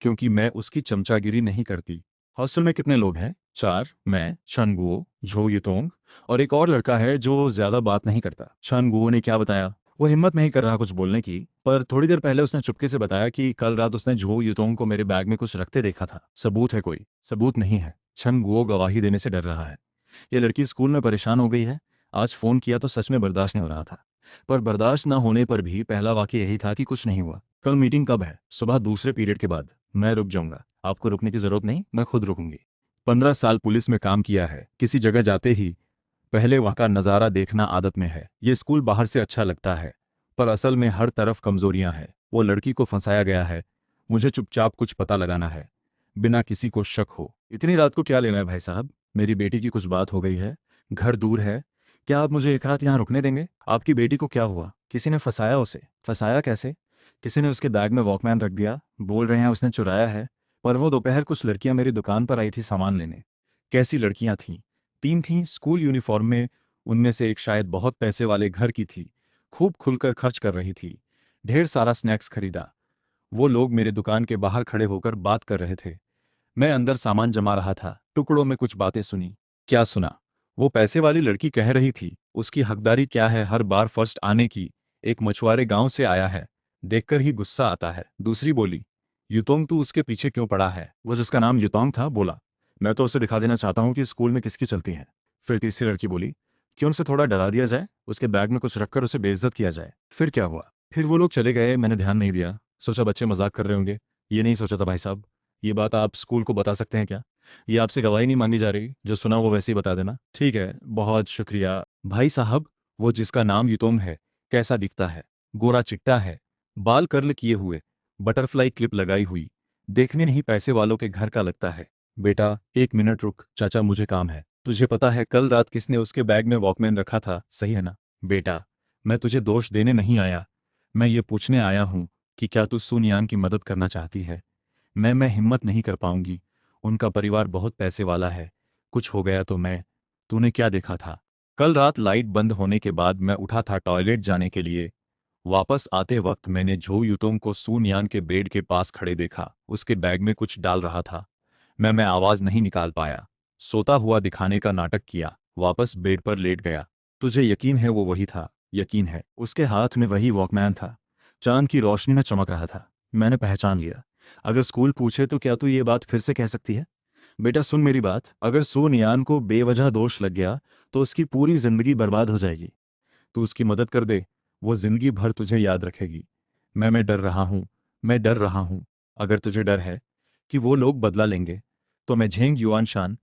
क्योंकि मैं उसकी चमचागिरी नहीं करती। हॉस्टल में कितने लोग हैं? 4, मैं, छनगुओ, झो युतोंग और एक और लड़का है जो ज्यादा बात नहीं करता। छनगुओ ने क्या बताया? वो हिम्मत नहीं कर रहा कुछ बोलने की, पर थोड़ी देर पहले उसने चुपके से बताया कि कल रात उसने झो युतोंग को मेरे बैग में कुछ रखते देखा था। सबूत है कोई? सबूत नहीं है। छनगुओ गवाही देने से डर रहा है। ये लड़की स्कूल में परेशान हो गई है, आज फ़ोन किया तो सच में बर्दाश्त नहीं हो रहा था। पर बर्दाश्त न होने पर भी पहला वाक़या यही था कि कुछ नहीं हुआ। कल मीटिंग कब है? सुबह दूसरे पीरियड के बाद। मैं रुक जाऊँगा। आपको रुकने की ज़रूरत नहीं, मैं खुद रुकूँगी। 15 साल पुलिस में काम किया है। किसी जगह जाते ही पहले वहाँ का नज़ारा देखना आदत में है। ये स्कूल बाहर से अच्छा लगता है, पर असल में हर तरफ कमज़ोरियाँ हैं। वो लड़की को फंसाया गया है। मुझे चुपचाप कुछ पता लगाना है, बिना किसी को शक हो। इतनी रात को क्या लेना है भाई साहब? मेरी बेटी की कुछ बात हो गई है, घर दूर है। क्या आप मुझे एक रात यहाँ रुकने देंगे? आपकी बेटी को क्या हुआ? किसी ने फंसाया उसे? फंसाया कैसे? किसी ने उसके बैग में वॉकमैन रख दिया, बोल रहे हैं उसने चुराया है। पर वो दोपहर कुछ लड़कियां मेरी दुकान पर आई थी सामान लेने। कैसी लड़कियां थीं? 3 थीं, स्कूल यूनिफॉर्म में। उनमें से एक शायद बहुत पैसे वाले घर की थी, खूब खुलकर खर्च कर रही थी। ढेर सारा स्नैक्स खरीदा। वो लोग मेरे दुकान के बाहर खड़े होकर बात कर रहे थे। मैं अंदर सामान जमा रहा था, टुकड़ों में कुछ बातें सुनी। क्या सुना? वो पैसे वाली लड़की कह रही थी, उसकी हकदारी क्या है हर बार फर्स्ट आने की? एक मछुआरे गांव से आया है, देखकर ही गुस्सा आता है। दूसरी बोली, युतोंग तू उसके पीछे क्यों पड़ा है? वो जिसका नाम युतोंग था बोला, मैं तो उसे दिखा देना चाहता हूँ कि स्कूल में किसकी चलती है। फिर तीसरी लड़की बोली, क्यों उसे थोड़ा डरा दिया जाए, उसके बैग में कुछ रखकर उसे बेइज्जत किया जाए। फिर क्या हुआ? फिर वो लोग चले गए, मैंने ध्यान नहीं दिया, सोचा बच्चे मजाक कर रहे होंगे। ये नहीं सोचा था भाई साहब। ये बात आप स्कूल को बता सकते हैं क्या? ये आपसे गवाही नहीं मांगी जा रही, जो सुना वो वैसे ही बता देना। ठीक है, बहुत शुक्रिया भाई साहब। वो जिसका नाम युतोंग है, कैसा दिखता है? गोरा चिट्टा है, बाल कर्ल किए हुए, बटरफ्लाई क्लिप लगाई हुई, देखने नहीं पैसे वालों के घर का लगता है। बेटा 1 मिनट रुक, चाचा मुझे काम है। तुझे पता है कल रात किसने उसके बैग में वॉकमैन रखा था, सही है ना? बेटा, मैं तुझे दोष देने नहीं आया, मैं ये पूछने आया हूँ कि क्या तू सुनियान की मदद करना चाहती है? मैं हिम्मत नहीं कर पाऊंगी। उनका परिवार बहुत पैसे वाला है, कुछ हो गया तो मैं। तूने क्या देखा था? कल रात लाइट बंद होने के बाद मैं उठा था टॉयलेट जाने के लिए। वापस आते वक्त मैंने झो युतोंग को सूनयान के बेड के पास खड़े देखा, उसके बैग में कुछ डाल रहा था। मैं आवाज नहीं निकाल पाया। सोता हुआ दिखाने का नाटक किया, वापस बेड पर लेट गया। तुझे यकीन है वो वही था? यकीन है। उसके हाथ में वही वॉकमैन था, चांद की रोशनी में चमक रहा था। मैंने पहचान लिया। अगर स्कूल पूछे तो क्या तू ये बात फिर से कह सकती है? बेटा सुन मेरी बात, अगर सूनयान को बेवजह दोष लग गया तो उसकी पूरी जिंदगी बर्बाद हो जाएगी। तू उसकी मदद कर दे, वो जिंदगी भर तुझे याद रखेगी। मैं डर रहा हूँ, मैं डर रहा हूँ। अगर तुझे डर है कि वो लोग बदला लेंगे, तो मैं झेंग युआनशान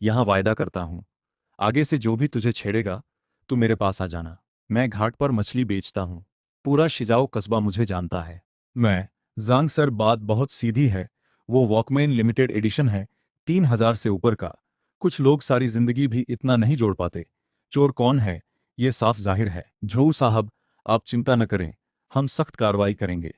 यहाँ वायदा करता हूँ, आगे से जो भी तुझे छेड़ेगा तू मेरे पास आ जाना। मैं घाट पर मछली बेचता हूँ, पूरा शिजाओ कस्बा मुझे जानता है। मैं जांग सर, बात बहुत सीधी है। वो वॉकमैन लिमिटेड एडिशन है, 3,000 से ऊपर का। कुछ लोग सारी जिंदगी भी इतना नहीं जोड़ पाते। चोर कौन है ये साफ जाहिर है। झोऊ साहब, आप चिंता न करें, हम सख्त कार्रवाई करेंगे।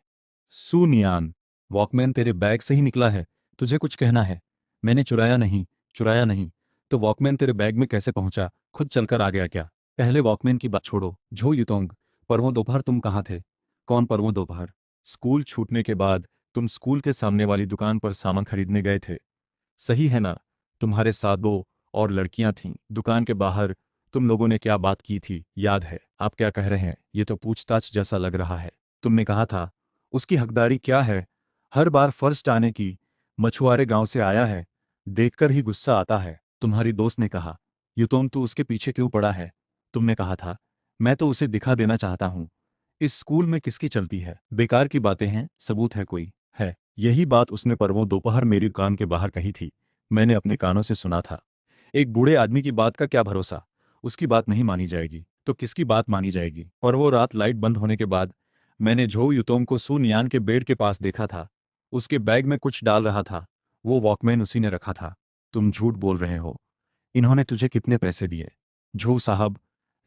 सुनियान, वॉकमैन तेरे बैग से ही निकला है, तुझे कुछ कहना है? मैंने चुराया नहीं। चुराया नहीं तो वॉकमैन तेरे बैग में कैसे पहुंचा? खुद चलकर आ गया क्या? पहले वॉकमैन की बात छोड़ो, झो युतोंग। परवों दोपहर तुम कहाँ थे? कौन परवों दोपहर? स्कूल छूटने के बाद तुम स्कूल के सामने वाली दुकान पर सामान खरीदने गए थे, सही है ना? तुम्हारे साथ दो और लड़कियां थीं। दुकान के बाहर तुम लोगों ने क्या बात की थी, याद है? आप क्या कह रहे हैं? ये तो पूछताछ जैसा लग रहा है। तुमने कहा था उसकी हकदारी क्या है हर बार फर्स्ट आने की? मछुआरे गांव से आया है, देखकर ही गुस्सा आता है। तुम्हारी दोस्त ने कहा, युतोम तू उसके पीछे क्यों पड़ा है? तुमने कहा था, मैं तो उसे दिखा देना चाहता हूँ। इस स्कूल में किसकी चलती है? बेकार की बातें हैं, सबूत है कोई? है। यही बात उसने परवों दोपहर मेरी दुकान के बाहर कही थी, मैंने अपने कानों से सुना था। एक बूढ़े आदमी की बात का क्या भरोसा? उसकी बात नहीं मानी जाएगी तो किसकी बात मानी जाएगी? और वो रात लाइट बंद होने के बाद मैंने झोऊ युतोंग को सुनियान के बेड के पास देखा था, उसके बैग में कुछ डाल रहा था। वो वॉकमैन उसी ने रखा था। तुम झूठ बोल रहे हो। इन्होंने तुझे कितने पैसे दिए? झोऊ साहब,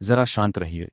जरा शांत रहिए।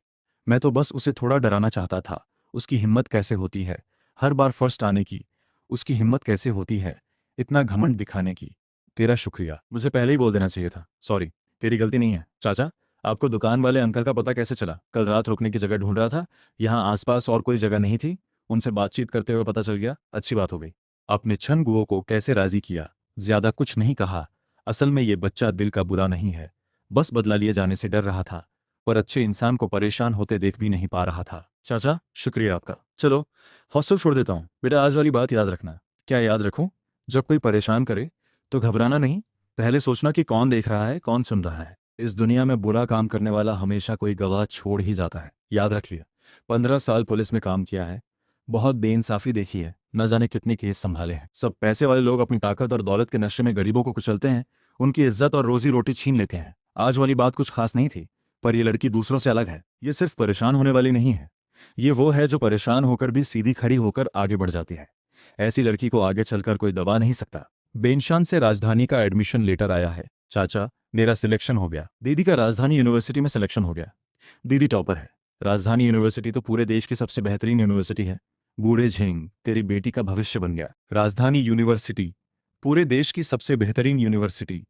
मैं तो बस उसे थोड़ा डराना चाहता था। उसकी हिम्मत कैसे होती है हर बार फर्स्ट आने की? उसकी हिम्मत कैसे होती है इतना घमंड दिखाने की? तेरा शुक्रिया, मुझे पहले ही बोल देना चाहिए था। सॉरी, तेरी गलती नहीं है। चाचा, आपको दुकान वाले अंकल का पता कैसे चला? कल रात रुकने की जगह ढूंढ रहा था, यहाँ आसपास और कोई जगह नहीं थी, उनसे बातचीत करते हुए पता चल गया। अच्छी बात हो गई। आपने छन गुओ को कैसे राजी किया? ज्यादा कुछ नहीं कहा। असल में ये बच्चा दिल का बुरा नहीं है, बस बदला लिए जाने से डर रहा था, पर अच्छे इंसान को परेशान होते देख भी नहीं पा रहा था। चाचा, शुक्रिया आपका। चलो, हॉस्टल छोड़ देता हूँ। बेटा आज वाली बात याद रखना। क्या याद रखूं? जब कोई परेशान करे तो घबराना नहीं, पहले सोचना कि कौन देख रहा है, कौन सुन रहा है। इस दुनिया में बुरा काम करने वाला हमेशा कोई गवाह छोड़ ही जाता है, याद रख लिया। 15 साल पुलिस में काम किया है, बहुत बेइंसाफी देखी है, न जाने कितने केस संभाले हैं। सब पैसे वाले लोग अपनी ताकत और दौलत के नशे में गरीबों को कुचलते हैं, उनकी इज्जत और रोजी रोटी छीन लेते हैं। आज वाली बात कुछ खास नहीं थी, पर यह लड़की दूसरों से अलग है। ये सिर्फ परेशान होने वाली नहीं है, ये वो है जो परेशान होकर भी सीधी खड़ी होकर आगे बढ़ जाती है। ऐसी लड़की को आगे चलकर कोई दबा नहीं सकता। बेनशान से राजधानी का एडमिशन लेटर आया है। चाचा, मेरा सिलेक्शन हो गया। दीदी का राजधानी यूनिवर्सिटी में सिलेक्शन हो गया। दीदी टॉपर है। राजधानी यूनिवर्सिटी तो पूरे देश की सबसे बेहतरीन यूनिवर्सिटी है। बूढ़े झेंग, तेरी बेटी का भविष्य बन गया। राजधानी यूनिवर्सिटी पूरे देश की सबसे बेहतरीन यूनिवर्सिटी।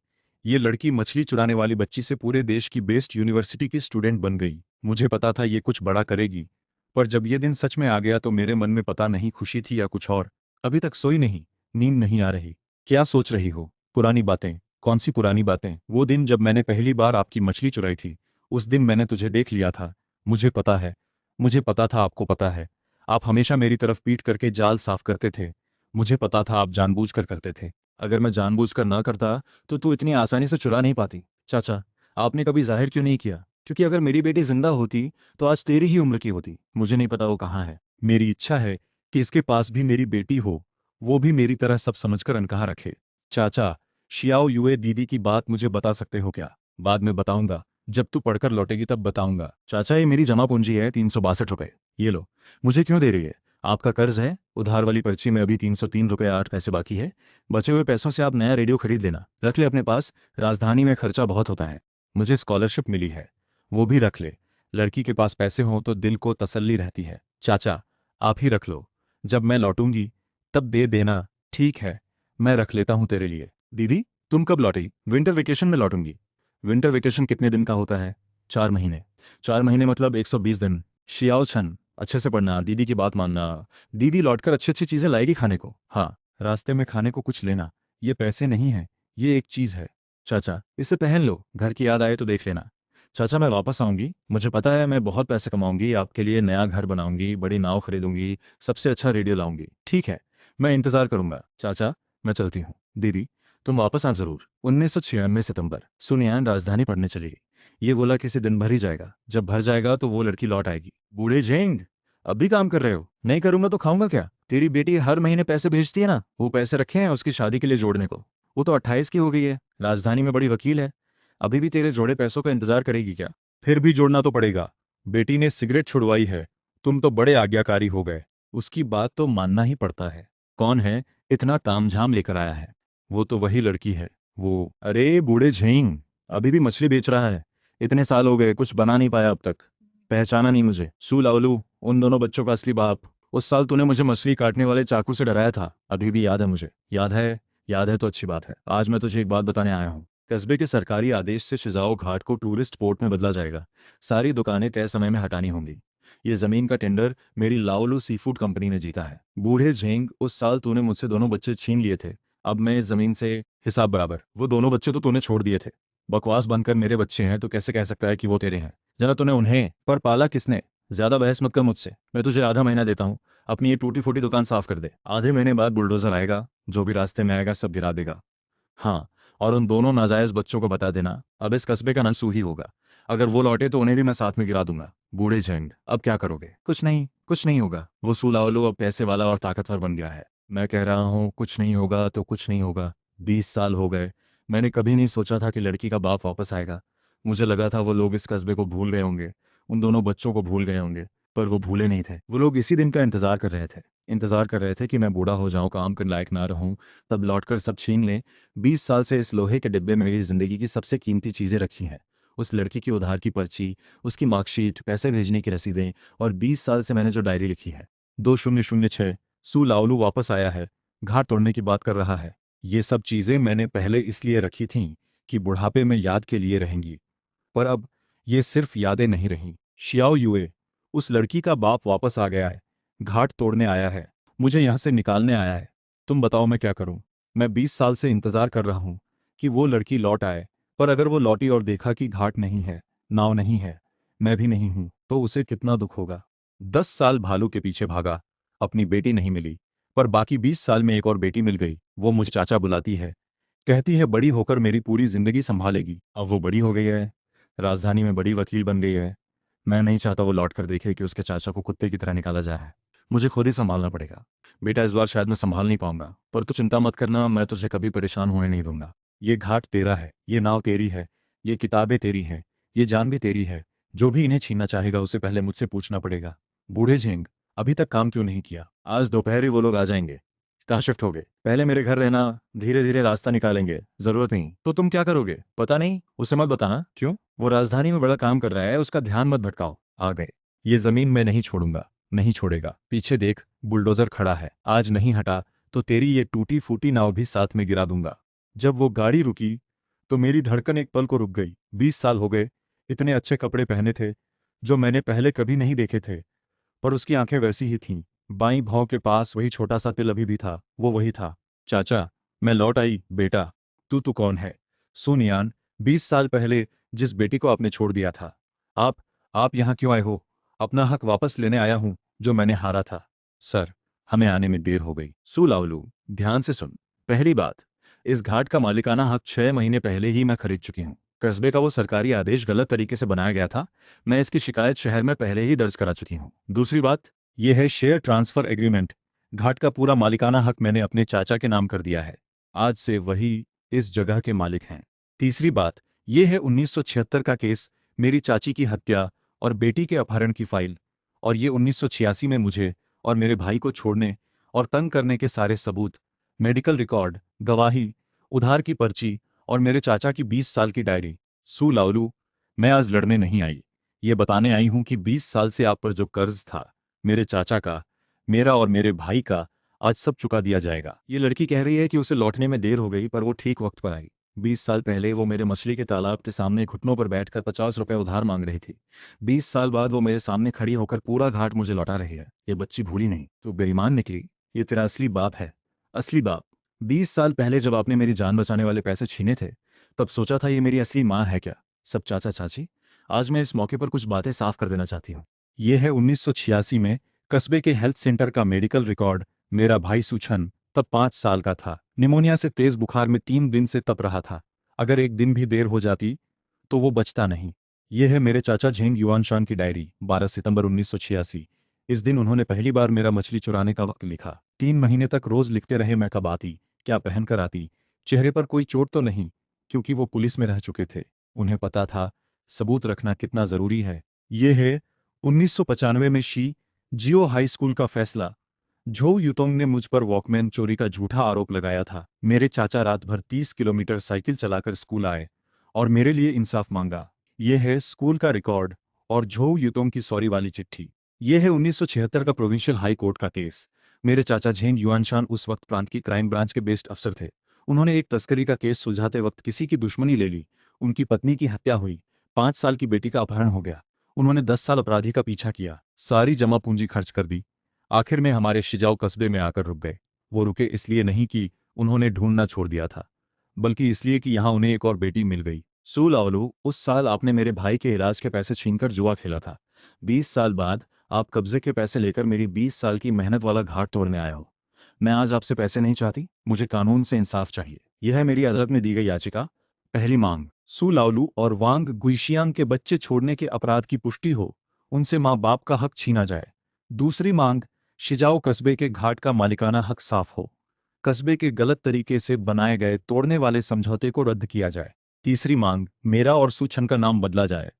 ये लड़की मछली चुराने वाली बच्ची से पूरे देश की बेस्ट यूनिवर्सिटी की स्टूडेंट बन गई। मुझे पता था ये कुछ बड़ा करेगी, पर जब ये दिन सच में आ गया तो मेरे मन में पता नहीं खुशी थी या कुछ और। अभी तक सोई नहीं, नींद नहीं आ रही। क्या सोच रही हो? पुरानी बातें। कौन सी पुरानी बातें? वो दिन जब मैंने पहली बार आपकी मछली चुराई थी। उस दिन मैंने तुझे देख लिया था। मुझे पता है, मुझे पता था आपको पता है। आप हमेशा मेरी तरफ पीट करके जाल साफ करते थे। मुझे पता था आप जानबूझकर करते थे। अगर मैं जानबूझकर ना करता तो तू इतनी आसानी से चुरा नहीं पाती। चाचा, आपने कभी जाहिर क्यों नहीं किया? क्योंकि अगर मेरी बेटी जिंदा होती तो आज तेरी ही उम्र की होती। मुझे नहीं पता वो कहाँ है। मेरी इच्छा है कि इसके पास भी मेरी बेटी हो, वो भी मेरी तरह सब समझकर अनकहा रखे। चाचा, शियाओ युए दीदी की बात मुझे बता सकते हो क्या? बाद में बताऊंगा, जब तू पढ़कर लौटेगी तब बताऊंगा। चाचा, ये मेरी जमा पूंजी है, 362 रुपए। ये लो। मुझे क्यों दे रही है? आपका कर्ज है। उधार वाली पर्ची में अभी 303 रुपये 8 पैसे बाकी है। बचे हुए पैसों से आप नया रेडियो खरीद लेना। रख ले अपने पास, राजधानी में खर्चा बहुत होता है। मुझे स्कॉलरशिप मिली है, वो भी रख ले। लड़की के पास पैसे हों तो दिल को तसल्ली रहती है। चाचा, आप ही रख लो, जब मैं लौटूंगी तब दे देना। ठीक है, मैं रख लेता हूँ तेरे लिए। दीदी, तुम कब लौटी? विंटर वेकेशन में लौटूंगी। विंटर वेकेशन कितने दिन का होता है? 4 महीने। 4 महीने मतलब 120 दिन। शियाओ छन, अच्छे से पढ़ना, दीदी की बात मानना। दीदी लौटकर अच्छी अच्छी चीजें लाएगी खाने को। हाँ, रास्ते में खाने को कुछ लेना। ये पैसे नहीं है, ये एक चीज है। चाचा, इसे पहन लो, घर की याद आए तो देख लेना। चाचा, मैं वापस आऊंगी, मुझे पता है मैं बहुत पैसे कमाऊंगी, आपके लिए नया घर बनाऊंगी, बड़ी नाव खरीदूंगी, सबसे अच्छा रेडियो लाऊंगी। ठीक है, मैं इंतजार करूंगा। चाचा, मैं चलती हूँ। दीदी, तुम वापस आ जरूर। 1996 सितंबर। सुनियान राजधानी पढ़ने चली गई। ये बोला किसी दिन भर ही जाएगा, जब भर जाएगा तो वो लड़की लौट आएगी। बूढ़े झेंग, अब भी काम कर रहे हो? नहीं करूंगा तो खाऊंगा क्या? तेरी बेटी हर महीने पैसे भेजती है ना, वो पैसे रखे हैं उसकी शादी के लिए जोड़ने को। वो तो 28 की हो गई है, राजधानी में बड़ी वकील है। अभी भी तेरे जोड़े पैसों का इंतजार करेगी क्या? फिर भी जोड़ना तो पड़ेगा। बेटी ने सिगरेट छुड़वाई है, तुम तो बड़े आज्ञाकारी हो गए। उसकी बात तो मानना ही पड़ता है। कौन है इतना तामझाम लेकर आया है? वो तो वही लड़की है। वो, अरे बूढ़े झेंग, अभी भी मछली बेच रहा है। इतने साल हो गए, कुछ बना नहीं पाया अब तक। पहचाना नहीं मुझे? सू लावलू, उन दोनों बच्चों का असली बाप। उस साल तूने मुझे मछली काटने वाले चाकू से डराया था, अभी भी याद है मुझे। याद है? याद है तो अच्छी बात है। आज मैं तुझे एक बात बताने आया हूँ। कस्बे के सरकारी आदेश से शिजाओ घाट को टूरिस्ट पोर्ट में बदला जाएगा। सारी दुकानें तय समय में हटानी होंगी। ये जमीन का टेंडर मेरी लाओलू सी फूड कंपनी ने जीता है। बूढ़े झेंग, उस साल तूने मुझसे दोनों बच्चे छीन लिए थे, अब मैं इस जमीन से हिसाब बराबर। वो दोनों बच्चे तो तूने छोड़ दिए थे। बकवास बनकर मेरे बच्चे हैं तो कैसे कह सकता है कि वो तेरे हैं? जरा तूने उन्हें पर पाला किसने? ज्यादा बहस मत कर मुझसे। मैं तुझे आधा महीना देता हूँ, अपनी ये टूटी फूटी दुकान साफ कर दे। आधे महीने बाद बुलडोजर आएगा, जो भी रास्ते में आएगा सब गिरा देगा। हाँ, और उन दोनों नाजायज बच्चों को बता देना, अब इस कस्बे का नंसू ही होगा। अगर वो लौटे तो उन्हें भी मैं साथ में गिरा दूंगा। बूढ़े झंड, अब क्या करोगे? कुछ नहीं, कुछ नहीं होगा। वो सुलाओलू अब पैसे वाला और ताकतवर बन गया है। मैं कह रहा हूँ कुछ नहीं होगा तो कुछ नहीं होगा। 20 साल हो गए, मैंने कभी नहीं सोचा था कि लड़की का बाप वापस आएगा। मुझे लगा था वो लोग इस कस्बे को भूल गए होंगे, उन दोनों बच्चों को भूल गए होंगे, पर वो भूले नहीं थे। वो लोग इसी दिन का इंतजार कर रहे थे। इंतजार कर रहे थे कि मैं बूढ़ा हो जाऊं, काम करने लायक ना रहूं, तब लौटकर सब छीन लें। 20 साल से इस लोहे के डिब्बे में मेरी जिंदगी की सबसे कीमती चीजें रखी हैं। उस लड़की की उधार की पर्ची, उसकी मार्कशीट, पैसे भेजने की रसीदें, और 20 साल से मैंने जो डायरी लिखी है। 2006, सू लाओलू वापस आया है, घाट तोड़ने की बात कर रहा है। ये सब चीजें मैंने पहले इसलिए रखी थीं कि बुढ़ापे में याद के लिए रहेंगी, पर अब ये सिर्फ यादें नहीं रहीं। शियाओ युए, उस लड़की का बाप वापस आ गया है, घाट तोड़ने आया है, मुझे यहाँ से निकालने आया है। तुम बताओ मैं क्या करूं? मैं 20 साल से इंतजार कर रहा हूं कि वो लड़की लौट आए, पर अगर वो लौटी और देखा कि घाट नहीं है, नाव नहीं है, मैं भी नहीं हूं, तो उसे कितना दुख होगा। 10 साल भालू के पीछे भागा, अपनी बेटी नहीं मिली, पर बाकी 20 साल में एक और बेटी मिल गई। वो मुझे चाचा बुलाती है, कहती है बड़ी होकर मेरी पूरी जिंदगी संभालेगी। अब वो बड़ी हो गई है, राजधानी में बड़ी वकील बन गई है। मैं नहीं चाहता वो लौट कर देखे कि उसके चाचा को कुत्ते की तरह निकाला जाए है। मुझे खुद ही संभालना पड़ेगा। बेटा, इस बार शायद मैं संभाल नहीं पाऊंगा, पर तू चिंता मत करना, मैं तुझे कभी परेशान होने नहीं दूंगा। ये घाट तेरा है, ये नाव तेरी है, ये किताबें तेरी हैं, ये जान भी तेरी है। जो भी इन्हें छीनना चाहेगा उसे पहले मुझसे पूछना पड़ेगा। बूढ़े झेंग, अभी तक काम क्यों नहीं किया? आज दोपहर ही वो लोग आ जाएंगे। कहाँ शिफ्ट हो गए? पहले मेरे घर रहना, धीरे धीरे रास्ता निकालेंगे। जरूरत नहीं तो तुम क्या करोगे? पता नहीं, उसे मत बताना। क्यों? वो राजधानी में बड़ा काम कर रहा है, उसका ध्यान मत भटकाओ। आ गए। ये जमीन मैं नहीं छोड़ूंगा, नहीं छोड़ेगा। पीछे देख, बुलडोजर खड़ा है। आज नहीं हटा तो तेरी ये टूटी फूटी नाव भी साथ में गिरा दूंगा। जब वो गाड़ी रुकी तो मेरी धड़कन एक पल को रुक गई। 20 साल हो गए। इतने अच्छे कपड़े पहने थे जो मैंने पहले कभी नहीं देखे थे, पर उसकी आंखें वैसी ही थीं। बाईं भौं के पास वही छोटा सा तिल अभी भी था। वो वही था। चाचा, मैं लौट आई। बेटा, तू कौन है? सुन यान, 20 साल पहले जिस बेटी को आपने छोड़ दिया था, आप यहाँ क्यों आए हो? अपना हक वापस लेने आया हूं, जो मैंने हारा था। सर, हमें आने में देर हो गई। सुलाउलू, ध्यान से सुन। पहली बात, इस घाट का मालिकाना हक 6 महीने पहले ही मैं खरीद चुकी हूँ। कस्बे का वो सरकारी आदेश गलत तरीके से बनाया गया था। मैं इसकी शिकायत शहर में पहले ही दर्ज करा चुकी हूँ। दूसरी बात, यह है शेयर ट्रांसफर एग्रीमेंट। घाट का पूरा मालिकाना हक मैंने अपने चाचा के नाम कर दिया है। आज से वही इस जगह के मालिक हैं। तीसरी बात, यह है 1976 का केस, मेरी चाची की हत्या और बेटी के अपहरण की फाइल। और ये 1986 में मुझे और मेरे भाई को छोड़ने और तंग करने के सारे सबूत, मेडिकल रिकॉर्ड, गवाही, उधार की पर्ची और मेरे चाचा की 20 साल की डायरी। सू लाउलू, मैं आज लड़ने नहीं आई, ये बताने आई हूं कि 20 साल से आप पर जो कर्ज था, मेरे चाचा का, मेरा और मेरे भाई का, आज सब चुका दिया जाएगा। ये लड़की कह रही है कि उसे लौटने में देर हो गई, पर वो ठीक वक्त पर आई। 20 साल पहले वो मेरे मछली के तालाब के सामने घुटनों पर बैठकर 50 रुपए उधार मांग रही थी। 20 साल बाद वो मेरे सामने खड़ी होकर पूरा घाट मुझे लौटा रही है। ये बच्ची भूली नहीं, तो बेईमान निकली। ये तेरा असली बाप है, असली बाप। 20 साल पहले जब आपने मेरी जान बचाने वाले पैसे छीने थे, तब सोचा था ये मेरी असली माँ है क्या? सब चाचा चाची। आज मैं इस मौके पर कुछ बातें साफ कर देना चाहती हूँ। ये है 1986 में कस्बे के हेल्थ सेंटर का मेडिकल रिकॉर्ड। मेरा भाई सुछन तब 5 साल का था। निमोनिया से तेज बुखार में 3 दिन से तप रहा था। अगर एक दिन भी देर हो जाती तो वो बचता नहीं। ये है मेरे चाचा झेंग युआनशान की डायरी, 12 सितंबर 1986। इस दिन उन्होंने पहली बार मेरा मछली चुराने का वक्त लिखा। 3 महीने तक रोज लिखते रहे, मैं कब आती, क्या पहनकर आती, चेहरे पर कोई चोट तो नहीं, क्योंकि वो पुलिस में रह चुके थे। उन्हें पता था सबूत रखना कितना जरूरी है। ये है 1995 में जियो हाई स्कूल का फैसला। झोउ युतोंग ने मुझ पर वॉकमैन चोरी का झूठा आरोप लगाया था। मेरे चाचा रात भर 30 किलोमीटर साइकिल चलाकर स्कूल आए और मेरे लिए इंसाफ मांगा। ये है स्कूल का रिकॉर्ड और झोउ युतोंग की सॉरी वाली चिट्ठी। ये है 1976 का प्रोविंशियल हाई कोर्ट का केस। मेरे चाचा झेंग युआनशान उस वक्त प्रांत की क्राइम ब्रांच के बेस्ट अफसर थे। उन्होंने एक तस्करी का केस सुलझाते वक्त किसी की दुश्मनी ले ली। उनकी पत्नी की हत्या हुई। 5 साल की बेटी का अपहरण हो गया। उन्होंने 10 साल अपराधी का पीछा किया, सारी जमा पूंजी खर्च कर दी। आखिर में हमारे शिजाऊ कस्बे में आकर रुक गए। वो रुके इसलिए नहीं कि उन्होंने ढूंढना छोड़ दिया था, बल्कि इसलिए कि यहाँ उन्हें एक और बेटी मिल गई। सूलावलू, उस साल आपने मेरे भाई के इलाज के पैसे छीनकर जुआ खेला था। 20 साल बाद आप कब्जे के पैसे लेकर मेरी 20 साल की मेहनत वाला घाट तोड़ने आया हो। मैं आज आपसे पैसे नहीं चाहती, मुझे कानून से इंसाफ चाहिए। यह है मेरी अदालत में दी गई याचिका। पहली मांग, सू लाउलू और वांग गुइशियांग के बच्चे छोड़ने के अपराध की पुष्टि हो, उनसे माँ बाप का हक छीना जाए। दूसरी मांग, शिजाओ कस्बे के घाट का मालिकाना हक साफ हो, कस्बे के गलत तरीके से बनाए गए तोड़ने वाले समझौते को रद्द किया जाए। तीसरी मांग, मेरा और सुछन का नाम बदला जाए।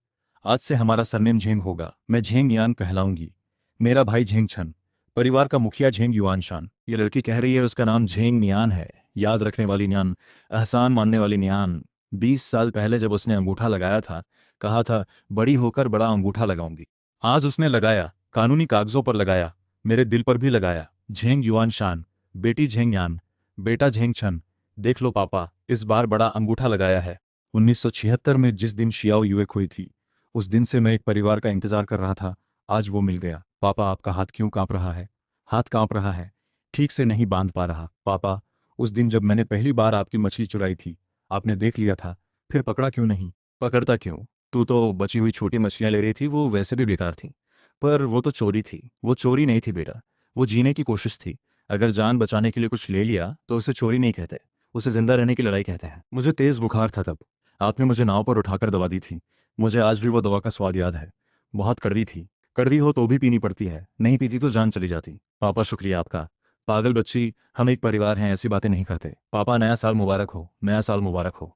आज से हमारा सरनेम झेंग होगा, मैं झेंग यान कहलाऊंगी। मेरा भाई झेंग छन, परिवार का मुखिया झेंग युआनशान। ये लड़की कह रही है उसका नाम झेंग नियान है, याद रखने वाली नियान, एहसान मानने वाली नियान। 20 साल पहले जब उसने अंगूठा लगाया था, कहा था बड़ी होकर बड़ा अंगूठा लगाऊंगी। आज उसने लगाया, कानूनी कागजों पर लगाया, मेरे दिल पर भी लगाया। झेंग युआनशान, बेटी झेंग यान, बेटा झेंग छन। देख लो पापा, इस बार बड़ा अंगूठा लगाया है। 1976 में जिस दिन शियाओ युएक हुई थी, उस दिन से मैं एक परिवार का इंतजार कर रहा था। आज वो मिल गया। पापा, आपका हाथ क्यों कांप रहा है? हाथ कांप रहा है, ठीक से नहीं बांध पा रहा। पापा, उस दिन जब मैंने पहली बार आपकी मछली चुराई थी, आपने देख लिया था, फिर पकड़ा क्यों नहीं? पकड़ता क्यों? तू तो बची हुई छोटी मछलियां ले रही थी, वो वैसे भी बेकार थी। पर वो तो चोरी थी। वो चोरी नहीं थी बेटा, वो जीने की कोशिश थी। अगर जान बचाने के लिए कुछ ले लिया तो उसे चोरी नहीं कहते, उसे जिंदा रहने की लड़ाई कहते हैं। मुझे तेज बुखार था तब, आपने मुझे नाव पर उठाकर दबा दी थी। मुझे आज भी वो दवा का स्वाद याद है। बहुत कड़वी थी। कड़वी हो तो भी पीनी पड़ती है, नहीं पीती तो जान चली जाती। पापा शुक्रिया आपका। पागल बच्ची, हम एक परिवार हैं, ऐसी बातें नहीं करते। पापा, नया साल मुबारक हो, नया साल मुबारक हो।